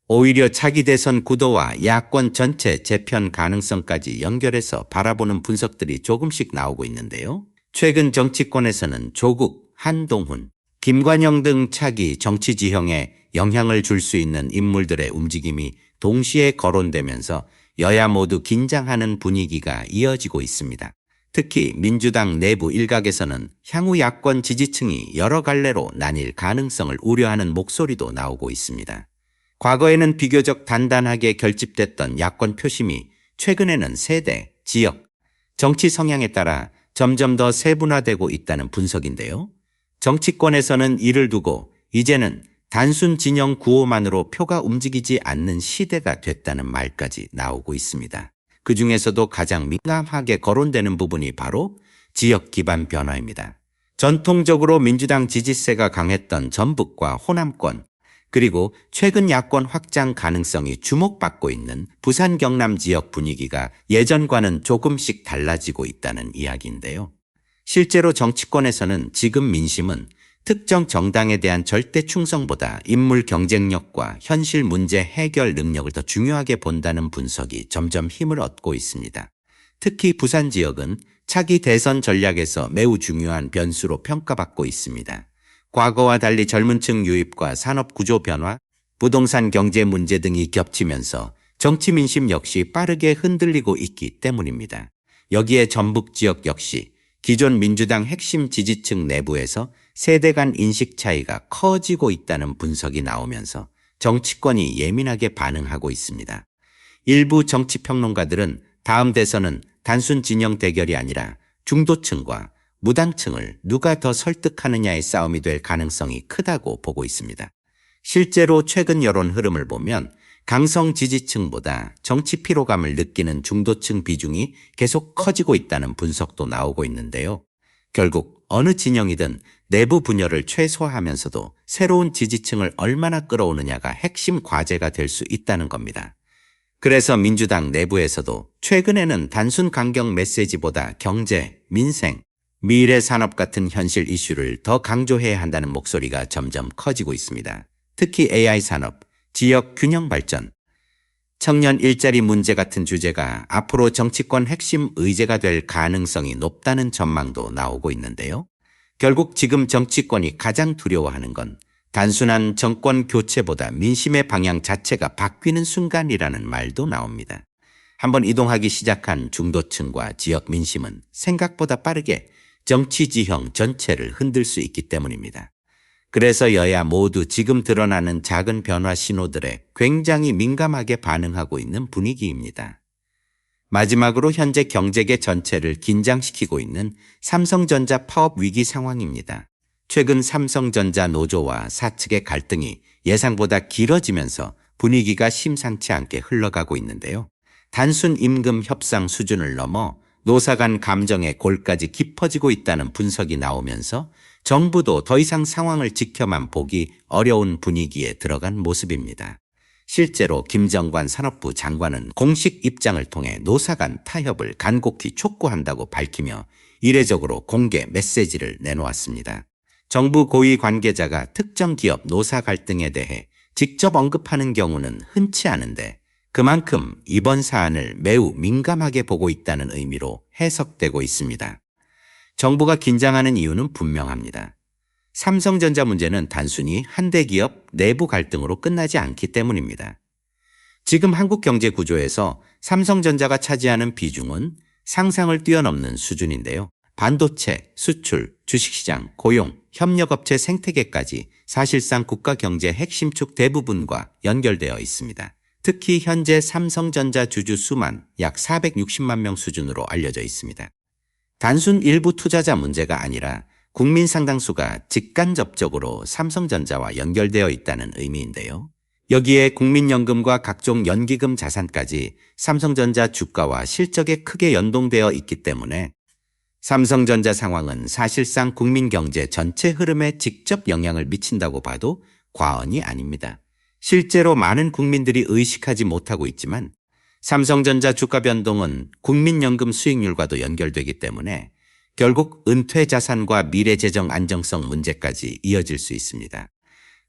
A: 오히려 차기 대선 구도와 야권 전체 재편 가능성까지 연결해서 바라보는 분석들이 조금씩 나오고 있는데요. 최근 정치권에서는 조국, 한동훈, 김관영 등 차기 정치 지형에 영향을 줄 수 있는 인물들의 움직임이 동시에 거론되면서 여야 모두 긴장하는 분위기가 이어지고 있습니다. 특히 민주당 내부 일각에서는 향후 야권 지지층이 여러 갈래로 나뉠 가능성을 우려하는 목소리도 나오고 있습니다. 과거에는 비교적 단단하게 결집됐던 야권 표심이 최근에는 세대, 지역, 정치 성향에 따라 점점 더 세분화되고 있다는 분석인데요. 정치권에서는 이를 두고 이제는 단순 진영 구호만으로 표가 움직이지 않는 시대가 됐다는 말까지 나오고 있습니다. 그 중에서도 가장 민감하게 거론되는 부분이 바로 지역 기반 변화입니다. 전통적으로 민주당 지지세가 강했던 전북과 호남권, 그리고 최근 야권 확장 가능성이 주목받고 있는 부산 경남 지역 분위기가 예전과는 조금씩 달라지고 있다는 이야기인데요. 실제로 정치권에서는 지금 민심은 특정 정당에 대한 절대 충성보다 인물 경쟁력과 현실 문제 해결 능력을 더 중요하게 본다는 분석이 점점 힘을 얻고 있습니다. 특히 부산 지역은 차기 대선 전략에서 매우 중요한 변수로 평가받고 있습니다. 과거와 달리 젊은 층 유입과 산업 구조 변화, 부동산 경제 문제 등이 겹치면서 정치 민심 역시 빠르게 흔들리고 있기 때문입니다. 여기에 전북 지역 역시 기존 민주당 핵심 지지층 내부에서 세대 간 인식 차이가 커지고 있다는 분석이 나오면서 정치권이 예민하게 반응하고 있습니다. 일부 정치평론가들은 다음 대선은 단순 진영 대결이 아니라 중도층과 무당층을 누가 더 설득하느냐의 싸움이 될 가능성이 크다고 보고 있습니다. 실제로 최근 여론 흐름을 보면 강성 지지층보다 정치 피로감을 느끼는 중도층 비중이 계속 커지고 있다는 분석도 나오고 있는데요. 결국 어느 진영이든 내부 분열을 최소화하면서도 새로운 지지층을 얼마나 끌어오느냐가 핵심 과제가 될 수 있다는 겁니다. 그래서 민주당 내부에서도 최근에는 단순 강경 메시지보다 경제, 민생, 미래 산업 같은 현실 이슈를 더 강조해야 한다는 목소리가 점점 커지고 있습니다. 특히 AI 산업, 지역 균형 발전, 청년 일자리 문제 같은 주제가 앞으로 정치권 핵심 의제가 될 가능성이 높다는 전망도 나오고 있는데요. 결국 지금 정치권이 가장 두려워하는 건 단순한 정권 교체보다 민심의 방향 자체가 바뀌는 순간이라는 말도 나옵니다. 한번 이동하기 시작한 중도층과 지역 민심은 생각보다 빠르게 정치 지형 전체를 흔들 수 있기 때문입니다. 그래서 여야 모두 지금 드러나는 작은 변화 신호들에 굉장히 민감하게 반응하고 있는 분위기입니다. 마지막으로 현재 경제계 전체를 긴장시키고 있는 삼성전자 파업 위기 상황입니다. 최근 삼성전자 노조와 사측의 갈등이 예상보다 길어지면서 분위기가 심상치 않게 흘러가고 있는데요. 단순 임금 협상 수준을 넘어 노사 간 감정의 골까지 깊어지고 있다는 분석이 나오면서 정부도 더 이상 상황을 지켜만 보기 어려운 분위기에 들어간 모습입니다. 실제로 김정관 산업부 장관은 공식 입장을 통해 노사 간 타협을 간곡히 촉구한다고 밝히며 이례적으로 공개 메시지를 내놓았습니다. 정부 고위 관계자가 특정 기업 노사 갈등에 대해 직접 언급하는 경우는 흔치 않은데 그만큼 이번 사안을 매우 민감하게 보고 있다는 의미로 해석되고 있습니다. 정부가 긴장하는 이유는 분명합니다. 삼성전자 문제는 단순히 한 대 기업 내부 갈등으로 끝나지 않기 때문입니다. 지금 한국 경제 구조에서 삼성전자가 차지하는 비중은 상상을 뛰어넘는 수준인데요. 반도체, 수출, 주식시장, 고용, 협력업체 생태계까지 사실상 국가 경제 핵심 축 대부분과 연결되어 있습니다. 특히 현재 삼성전자 주주 수만 약 460만 명 수준으로 알려져 있습니다. 단순 일부 투자자 문제가 아니라 국민 상당수가 직간접적으로 삼성전자와 연결되어 있다는 의미인데요. 여기에 국민연금과 각종 연기금 자산까지 삼성전자 주가와 실적에 크게 연동되어 있기 때문에 삼성전자 상황은 사실상 국민 경제 전체 흐름에 직접 영향을 미친다고 봐도 과언이 아닙니다. 실제로 많은 국민들이 의식하지 못하고 있지만 삼성전자 주가 변동은 국민연금 수익률과도 연결되기 때문에 결국 은퇴 자산과 미래 재정 안정성 문제까지 이어질 수 있습니다.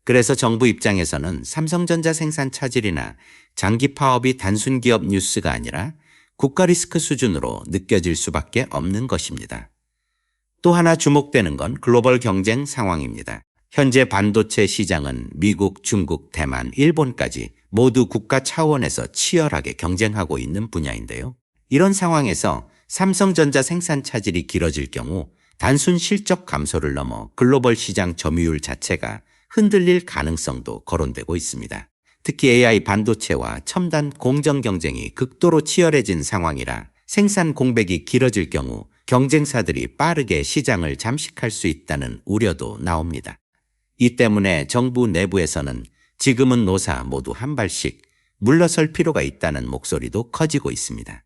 A: 그래서 정부 입장에서는 삼성전자 생산 차질이나 장기 파업이 단순 기업 뉴스가 아니라 국가 리스크 수준으로 느껴질 수밖에 없는 것입니다. 또 하나 주목되는 건 글로벌 경쟁 상황입니다. 현재 반도체 시장은 미국, 중국, 대만, 일본까지 모두 국가 차원에서 치열하게 경쟁하고 있는 분야인데요. 이런 상황에서 삼성전자 생산 차질이 길어질 경우 단순 실적 감소를 넘어 글로벌 시장 점유율 자체가 흔들릴 가능성도 거론되고 있습니다. 특히 AI 반도체와 첨단 공정 경쟁이 극도로 치열해진 상황이라 생산 공백이 길어질 경우 경쟁사들이 빠르게 시장을 잠식할 수 있다는 우려도 나옵니다. 이 때문에 정부 내부에서는 지금은 노사 모두 한 발씩 물러설 필요가 있다는 목소리도 커지고 있습니다.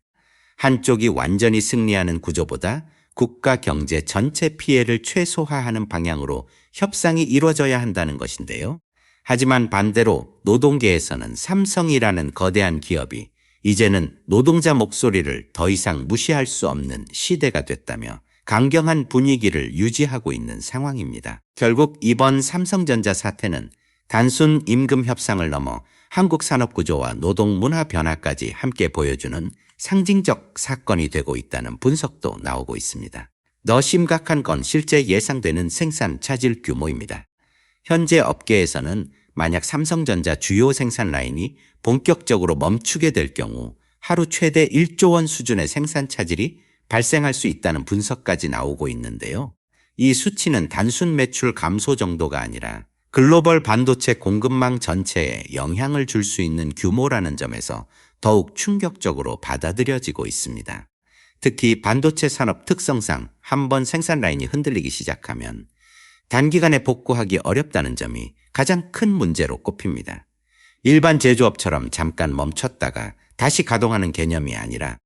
A: 한쪽이 완전히 승리하는 구조보다 국가 경제 전체 피해를 최소화하는 방향으로 협상이 이루어져야 한다는 것인데요. 하지만 반대로 노동계에서는 삼성이라는 거대한 기업이 이제는 노동자 목소리를 더 이상 무시할 수 없는 시대가 됐다며 강경한 분위기를 유지하고 있는 상황입니다. 결국 이번 삼성전자 사태는 단순 임금 협상을 넘어 한국 산업 구조와 노동 문화 변화까지 함께 보여주는 상징적 사건이 되고 있다는 분석도 나오고 있습니다. 더 심각한 건 실제 예상되는 생산 차질 규모입니다. 현재 업계에서는 만약 삼성전자 주요 생산 라인이 본격적으로 멈추게 될 경우 하루 최대 1조 원 수준의 생산 차질이 발생할 수 있다는 분석까지 나오고 있는데요. 이 수치는 단순 매출 감소 정도가 아니라 글로벌 반도체 공급망 전체에 영향을 줄 수 있는 규모라는 점에서 더욱 충격적으로 받아들여지고 있습니다. 특히 반도체 산업 특성상 한번 생산 라인이 흔들리기 시작하면 단기간에 복구하기 어렵다는 점이 가장 큰 문제로 꼽힙니다. 일반 제조업처럼 잠깐 멈췄다가 다시 가동하는 개념이 아니라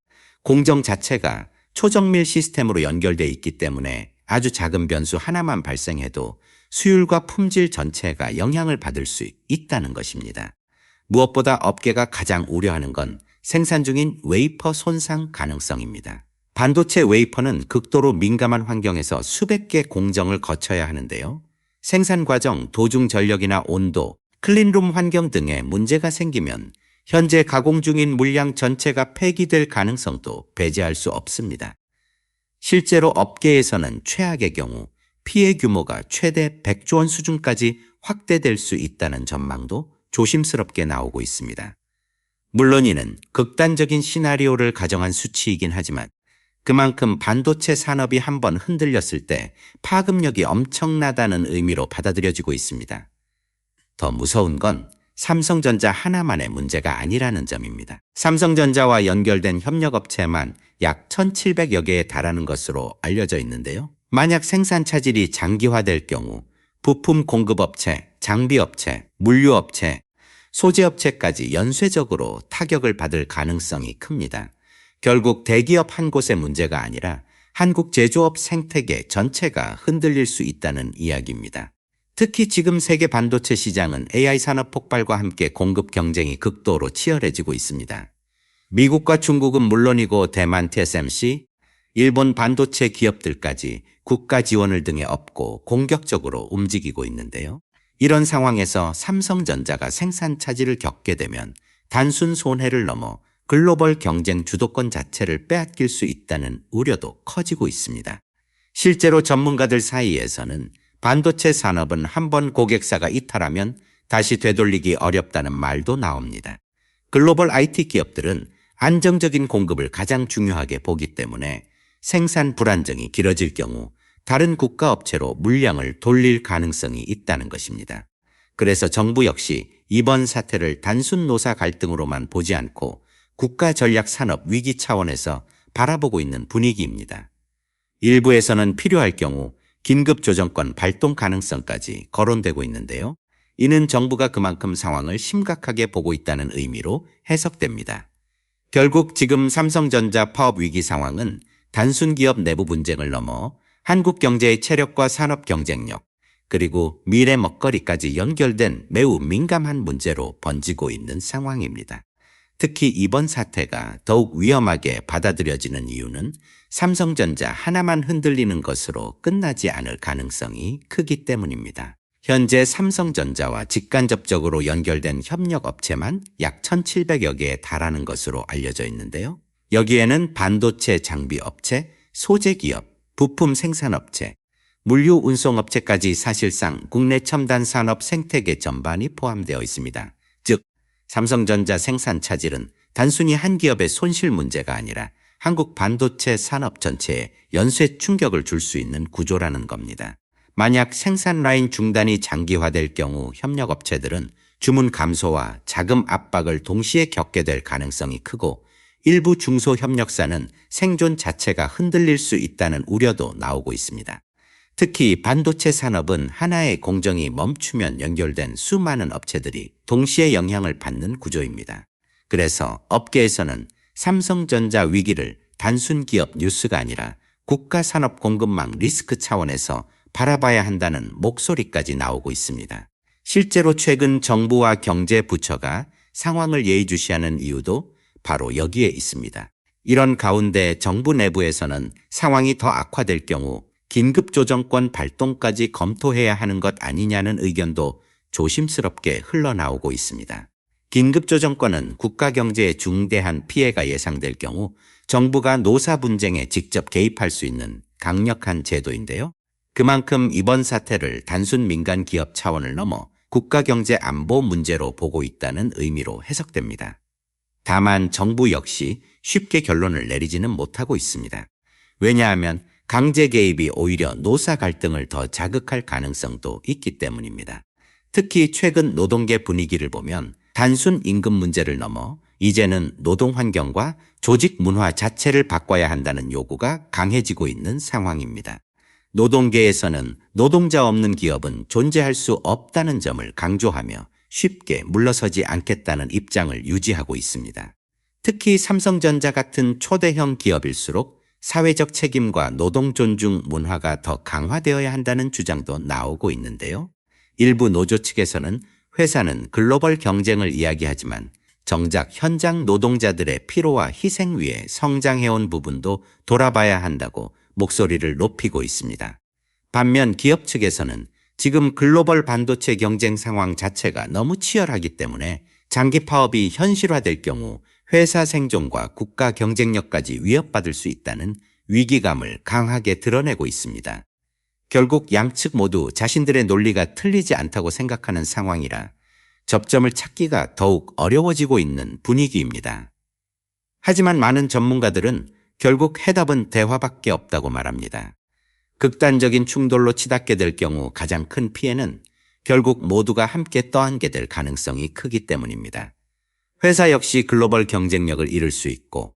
A: 공정 자체가 초정밀 시스템으로 연결되어 있기 때문에 아주 작은 변수 하나만 발생해도 수율과 품질 전체가 영향을 받을 수 있다는 것입니다. 무엇보다 업계가 가장 우려하는 건 생산 중인 웨이퍼 손상 가능성입니다. 반도체 웨이퍼는 극도로 민감한 환경에서 수백 개 공정을 거쳐야 하는데요. 생산 과정, 도중 전력이나 온도, 클린룸 환경 등에 문제가 생기면 현재 가공 중인 물량 전체가 폐기될 가능성도 배제할 수 없습니다. 실제로 업계에서는 최악의 경우 피해 규모가 최대 100조 원 수준까지 확대될 수 있다는 전망도 조심스럽게 나오고 있습니다. 물론 이는 극단적인 시나리오를 가정한 수치이긴 하지만 그만큼 반도체 산업이 한번 흔들렸을 때 파급력이 엄청나다는 의미로 받아들여지고 있습니다. 더 무서운 건 삼성전자 하나만의 문제가 아니라는 점입니다. 삼성전자와 연결된 협력업체만 약 1,700여 개에 달하는 것으로 알려져 있는데요. 만약 생산 차질이 장기화될 경우 부품 공급업체, 장비업체, 물류업체, 소재업체까지 연쇄적으로 타격을 받을 가능성이 큽니다. 결국 대기업 한 곳의 문제가 아니라 한국 제조업 생태계 전체가 흔들릴 수 있다는 이야기입니다. 특히 지금 세계 반도체 시장은 AI 산업 폭발과 함께 공급 경쟁이 극도로 치열해지고 있습니다. 미국과 중국은 물론이고 대만 TSMC, 일본 반도체 기업들까지 국가 지원을 등에 업고 공격적으로 움직이고 있는데요. 이런 상황에서 삼성전자가 생산 차질을 겪게 되면 단순 손해를 넘어 글로벌 경쟁 주도권 자체를 빼앗길 수 있다는 우려도 커지고 있습니다. 실제로 전문가들 사이에서는 반도체 산업은 한번 고객사가 이탈하면 다시 되돌리기 어렵다는 말도 나옵니다. 글로벌 IT 기업들은 안정적인 공급을 가장 중요하게 보기 때문에 생산 불안정이 길어질 경우 다른 국가 업체로 물량을 돌릴 가능성이 있다는 것입니다. 그래서 정부 역시 이번 사태를 단순 노사 갈등으로만 보지 않고 국가 전략 산업 위기 차원에서 바라보고 있는 분위기입니다. 일부에서는 필요할 경우 긴급 조정권 발동 가능성까지 거론되고 있는데요. 이는 정부가 그만큼 상황을 심각하게 보고 있다는 의미로 해석됩니다. 결국 지금 삼성전자 파업 위기 상황은 단순 기업 내부 분쟁을 넘어 한국 경제의 체력과 산업 경쟁력, 그리고 미래 먹거리까지 연결된 매우 민감한 문제로 번지고 있는 상황입니다. 특히 이번 사태가 더욱 위험하게 받아들여지는 이유는 삼성전자 하나만 흔들리는 것으로 끝나지 않을 가능성이 크기 때문입니다. 현재 삼성전자와 직간접적으로 연결된 협력업체만 약 1,700여 개에 달하는 것으로 알려져 있는데요. 여기에는 반도체 장비업체, 소재기업, 부품 생산업체, 물류 운송업체까지 사실상 국내 첨단 산업 생태계 전반이 포함되어 있습니다. 즉, 삼성전자 생산 차질은 단순히 한 기업의 손실 문제가 아니라 한국 반도체 산업 전체에 연쇄 충격을 줄 수 있는 구조라는 겁니다. 만약 생산 라인 중단이 장기화될 경우 협력업체들은 주문 감소와 자금 압박을 동시에 겪게 될 가능성이 크고 일부 중소협력사는 생존 자체가 흔들릴 수 있다는 우려도 나오고 있습니다. 특히 반도체 산업은 하나의 공정이 멈추면 연결된 수많은 업체들이 동시에 영향을 받는 구조입니다. 그래서 업계에서는 삼성전자 위기를 단순 기업 뉴스가 아니라 국가 산업 공급망 리스크 차원에서 바라봐야 한다는 목소리까지 나오고 있습니다. 실제로 최근 정부와 경제부처가 상황을 예의주시하는 이유도 바로 여기에 있습니다. 이런 가운데 정부 내부에서는 상황이 더 악화될 경우 긴급조정권 발동까지 검토해야 하는 것 아니냐는 의견도 조심스럽게 흘러나오고 있습니다. 긴급조정권은 국가 경제에 중대한 피해가 예상될 경우 정부가 노사 분쟁에 직접 개입할 수 있는 강력한 제도인데요. 그만큼 이번 사태를 단순 민간 기업 차원을 넘어 국가 경제 안보 문제로 보고 있다는 의미로 해석됩니다. 다만 정부 역시 쉽게 결론을 내리지는 못하고 있습니다. 왜냐하면 강제 개입이 오히려 노사 갈등을 더 자극할 가능성도 있기 때문입니다. 특히 최근 노동계 분위기를 보면 단순 임금 문제를 넘어 이제는 노동 환경과 조직 문화 자체를 바꿔야 한다는 요구가 강해지고 있는 상황입니다. 노동계에서는 노동자 없는 기업은 존재할 수 없다는 점을 강조하며 쉽게 물러서지 않겠다는 입장을 유지하고 있습니다. 특히 삼성전자 같은 초대형 기업일수록 사회적 책임과 노동 존중 문화가 더 강화되어야 한다는 주장도 나오고 있는데요. 일부 노조 측에서는 회사는 글로벌 경쟁을 이야기하지만 정작 현장 노동자들의 피로와 희생 위에 성장해온 부분도 돌아봐야 한다고 목소리를 높이고 있습니다. 반면 기업 측에서는 지금 글로벌 반도체 경쟁 상황 자체가 너무 치열하기 때문에 장기 파업이 현실화될 경우 회사 생존과 국가 경쟁력까지 위협받을 수 있다는 위기감을 강하게 드러내고 있습니다. 결국 양측 모두 자신들의 논리가 틀리지 않다고 생각하는 상황이라 접점을 찾기가 더욱 어려워지고 있는 분위기입니다. 하지만 많은 전문가들은 결국 해답은 대화밖에 없다고 말합니다. 극단적인 충돌로 치닫게 될 경우 가장 큰 피해는 결국 모두가 함께 떠안게 될 가능성이 크기 때문입니다. 회사 역시 글로벌 경쟁력을 잃을 수 있고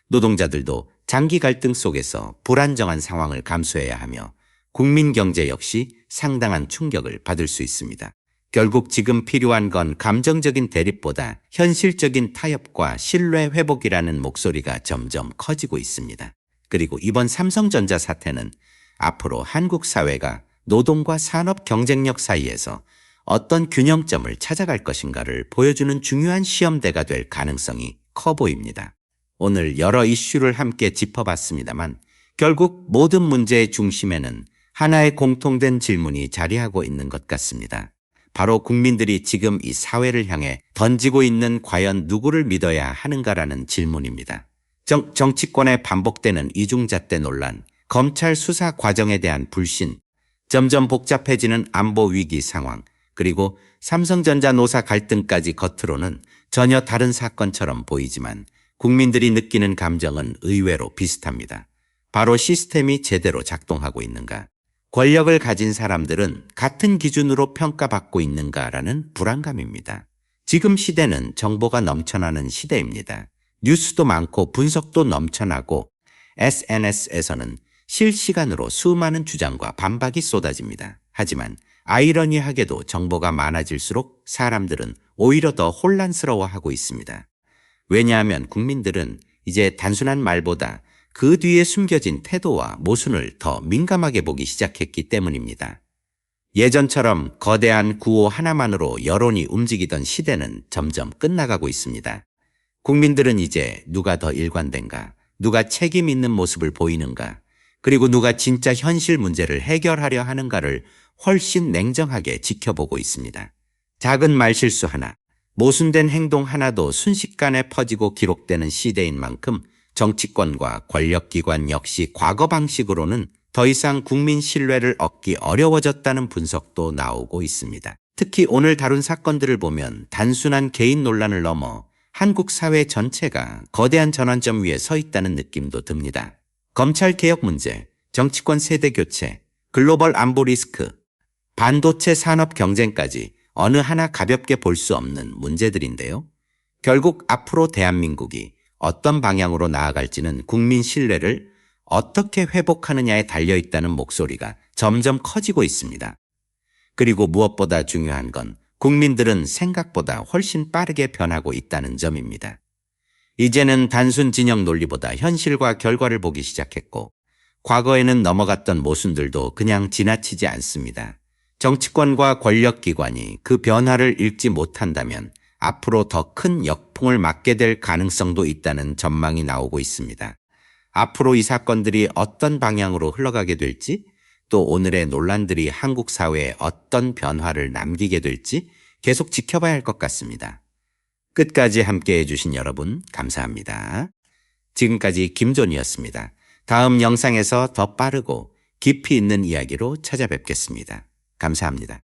A: 노동자들도 장기 갈등 속에서 불안정한 상황을 감수해야 하며 국민 경제 역시 상당한 충격을 받을 수 있습니다. 결국 지금 필요한 건 감정적인 대립보다 현실적인 타협과 신뢰 회복이라는 목소리가 점점 커지고 있습니다. 그리고 이번 삼성전자 사태는 앞으로 한국 사회가 노동과 산업 경쟁력 사이에서 어떤 균형점을 찾아갈 것인가를 보여주는 중요한 시험대가 될 가능성이 커 보입니다. 오늘 여러 이슈를 함께 짚어봤습니다만 결국 모든 문제의 중심에는 하나의 공통된 질문이 자리하고 있는 것 같습니다. 바로 국민들이 지금 이 사회를 향해 던지고 있는 과연 누구를 믿어야 하는가라는 질문입니다. 정치권의 반복되는 이중잣대 논란, 검찰 수사 과정에 대한 불신, 점점 복잡해지는 안보 위기 상황, 그리고 삼성전자 노사 갈등까지 겉으로는 전혀 다른 사건처럼 보이지만 국민들이 느끼는 감정은 의외로 비슷합니다. 바로 시스템이 제대로 작동하고 있는가? 권력을 가진 사람들은 같은 기준으로 평가받고 있는가라는 불안감입니다. 지금 시대는 정보가 넘쳐나는 시대입니다. 뉴스도 많고 분석도 넘쳐나고 SNS에서는 실시간으로 수많은 주장과 반박이 쏟아집니다. 하지만 아이러니하게도 정보가 많아질수록 사람들은 오히려 더 혼란스러워하고 있습니다. 왜냐하면 국민들은 이제 단순한 말보다 그 뒤에 숨겨진 태도와 모순을 더 민감하게 보기 시작했기 때문입니다. 예전처럼 거대한 구호 하나만으로 여론이 움직이던 시대는 점점 끝나가고 있습니다. 국민들은 이제 누가 더 일관된가, 누가 책임 있는 모습을 보이는가, 그리고 누가 진짜 현실 문제를 해결하려 하는가를 훨씬 냉정하게 지켜보고 있습니다. 작은 말실수 하나, 모순된 행동 하나도 순식간에 퍼지고 기록되는 시대인 만큼 정치권과 권력기관 역시 과거 방식으로는 더 이상 국민 신뢰를 얻기 어려워졌다는 분석도 나오고 있습니다. 특히 오늘 다룬 사건들을 보면 단순한 개인 논란을 넘어 한국 사회 전체가 거대한 전환점 위에 서 있다는 느낌도 듭니다. 검찰 개혁 문제, 정치권 세대 교체, 글로벌 안보 리스크, 반도체 산업 경쟁까지 어느 하나 가볍게 볼 수 없는 문제들인데요. 결국 앞으로 대한민국이 어떤 방향으로 나아갈지는 국민 신뢰를 어떻게 회복하느냐에 달려있다는 목소리가 점점 커지고 있습니다. 그리고 무엇보다 중요한 건 국민들은 생각보다 훨씬 빠르게 변하고 있다는 점입니다. 이제는 단순 진영 논리보다 현실과 결과를 보기 시작했고 과거에는 넘어갔던 모순들도 그냥 지나치지 않습니다. 정치권과 권력기관이 그 변화를 읽지 못한다면 앞으로 더 큰 역풍을 맞게 될 가능성도 있다는 전망이 나오고 있습니다. 앞으로 이 사건들이 어떤 방향으로 흘러가게 될지, 또 오늘의 논란들이 한국 사회에 어떤 변화를 남기게 될지 계속 지켜봐야 할 것 같습니다. 끝까지 함께해 주신 여러분 감사합니다. 지금까지 김존이었습니다. 다음 영상에서 더 빠르고 깊이 있는 이야기로 찾아뵙겠습니다. 감사합니다.